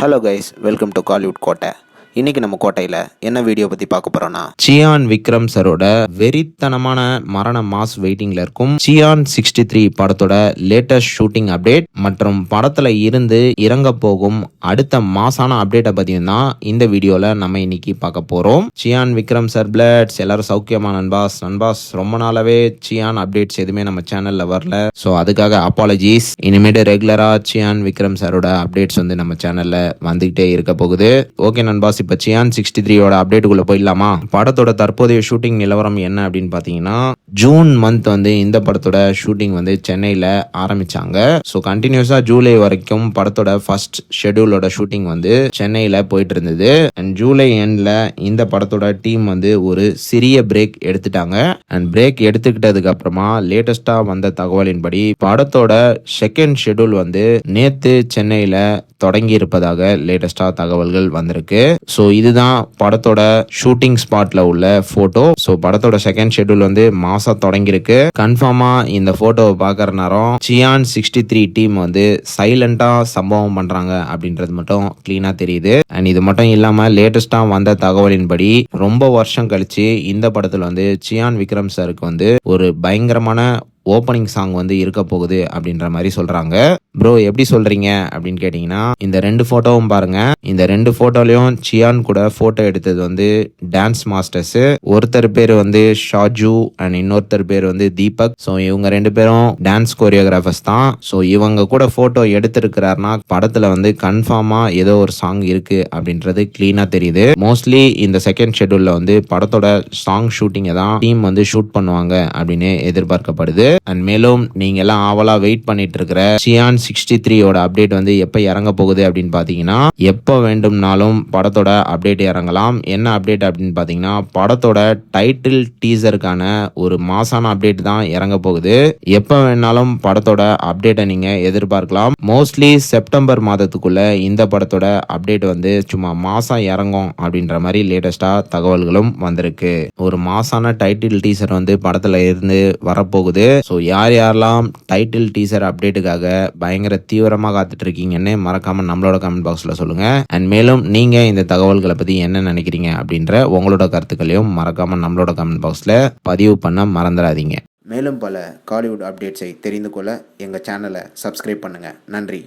Hello guys, welcome to Kollywood கோட்டை. இன்னைக்கு நம்ம கோட்டையில் என்ன வீடியோ பற்றி பார்க்க போகிறோன்னா, சியான் விக்ரம் சரோட வெறித்தனமான மரண மாஸ் வெயிட்டிங்கில் இருக்கும் சியான் 63 படத்தோட லேட்டஸ்ட் ஷூட்டிங் அப்டேட் மற்றும் படத்தில் இருந்து இறங்க போகும் அடுத்த மாசான அப்டேட்டை பற்றியும் தான் இந்த வீடியோவில் நம்ம இன்னைக்கு பார்க்க போகிறோம். சியான் விக்ரம் சார் பிளட்ஸ் எல்லாரும் சௌக்கியமா நண்பாஸ் ரொம்ப நாளாவே சியான் அப்டேட்ஸ் எதுவுமே நம்ம சேனலில் வரல. ஸோ அதுக்காக அப்பாலஜிஸ். இனிமேட்டு ரெகுலராக சியான் விக்ரம் சாரோட அப்டேட்ஸ் வந்து நம்ம சேனலில் வந்துகிட்டே இருக்க போகுது. ஓகே நண்பாஸ், இப்போ சியான் 63யோட அப்டேட்டுக்குள்ள போயிடலாமா? படத்தோட தற்போதைய ஷூட்டிங் நிலவரம் என்ன அப்படின்னு பார்த்தீங்கன்னா, ஜூன் மந்த் வந்து இந்த படத்தோட ஷூட்டிங் வந்து சென்னையில் ஆரம்பிச்சாங்க. ஸோ கண்டினியூஸாக ஜூலை வரைக்கும் படத்தோட ஃபர்ஸ்ட் ஷெடியூலோட ஷூட்டிங் வந்து சென்னையில் போயிட்டு இருந்தது. அண்ட் ஜூலை எண்ட்ல இந்த படத்தோட டீம் வந்து ஒரு சிறிய பிரேக் எடுத்துட்டாங்க. அண்ட் பிரேக் எடுத்துக்கிட்டதுக்கு அப்புறமா லேட்டஸ்டா வந்த தகவலின்படி படத்தோட செகண்ட் ஷெடியூல் வந்து நேத்து சென்னையில் தொடங்கி இருப்பதாக லேட்டஸ்டா தகவல்கள் வந்திருக்கு. ஸோ இதுதான் படத்தோட ஷூட்டிங் ஸ்பாட்ல உள்ள போட்டோ. ஸோ படத்தோட செகண்ட் ஷெட்யூல் வந்து மாசா தொடங்கியிருக்கு. கன்ஃபார்மா இந்த போட்டோவை பார்க்கற நேரம் சியான் 63 டீம் வந்து சைலண்டா சம்பவம் பண்றாங்க அப்படின்றது மட்டும் கிளீனா தெரியுது. அண்ட் இது மட்டும் இல்லாம லேட்டஸ்டா வந்த தகவலின்படி ரொம்ப வருஷம் கழிச்சு இந்த படத்துல வந்து சியான் விக்ரம் சாருக்கு வந்து ஒரு பயங்கரமான ஓப்பனிங் சாங் வந்து இருக்க போகுது அப்படின்ற மாதிரி சொல்றாங்க. ப்ரோ எப்படி சொல்றீங்க அப்படின்னு கேட்டீங்கன்னா, இந்த ரெண்டு போட்டோவும் பாருங்க. இந்த ரெண்டு போட்டோலயும் சியான் கூட போட்டோ எடுத்தது வந்து டான்ஸ் மாஸ்டர்ஸ். ஒருத்தர் பேர் வந்து ஷாஜு அண்ட் இன்னொருத்தர் பேர் வந்து தீபக். ஸோ இவங்க ரெண்டு பேரும் டான்ஸ் கோரியோகிராஃபர்ஸ் தான். ஸோ இவங்க கூட போட்டோ எடுத்திருக்கிறாருன்னா படத்துல வந்து கன்ஃபார்மா ஏதோ ஒரு சாங் இருக்கு அப்படின்றது கிளீனா தெரியுது. மோஸ்ட்லி இந்த செகண்ட் ஷெட்யூல்ல வந்து படத்தோட சாங் ஷூட்டிங்கை தான் டீம் வந்து ஷூட் பண்ணுவாங்க அப்படின்னு எதிர்பார்க்கப்படுது. அண்ட் மேலும் நீங்க எல்லாம் ஆவலா வெயிட் பண்ணிட்டு இருக்கிற சியான் 63யோட அப்டேட் வந்து எப்ப இறங்க போகுது அப்படின்னு பாத்தீங்கன்னா, எப்ப வேண்டும்னாலும் படத்தோட அப்டேட் இறங்கலாம். என்ன அப்டேட் அப்படின்னு பாத்தீங்கன்னா, படத்தோட டைட்டில் டீசருக்கான ஒரு மாசான அப்டேட் தான் இறங்க போகுது. எப்ப வேணாலும் படத்தோட அப்டேட்டை நீங்க எதிர்பார்க்கலாம். மோஸ்ட்லி செப்டம்பர் மாதத்துக்குள்ள இந்த படத்தோட அப்டேட் வந்து சும்மா மாசம் இறங்கும் அப்படின்ற மாதிரி லேட்டஸ்டா தகவல்களும் வந்திருக்கு. ஒரு மாசான டைட்டில் டீசர் வந்து படத்துல இருந்து வரப்போகுது. ஸோ யாரெல்லாம் டைட்டில் டீசர் அப்டேட்டுக்காக பயங்கர தீவிரமாக காத்துட்டு இருக்கீங்கன்னு மறக்காம நம்மளோட கமெண்ட் பாக்ஸ்ல சொல்லுங்க. அண்ட் மேலும் நீங்க இந்த தகவல்களை பத்தி என்ன நினைக்கிறீங்க அப்படின்ற உங்களோட கருத்துக்களையும் மறக்காம நம்மளோட கமெண்ட் பாக்ஸ்ல பதிவு பண்ண மறந்துடாதீங்க. மேலும் பல காலிவுட் அப்டேட்ஸை தெரிந்து கொள்ள எங்கள் சேனலை சப்ஸ்கிரைப் பண்ணுங்கள். நன்றி.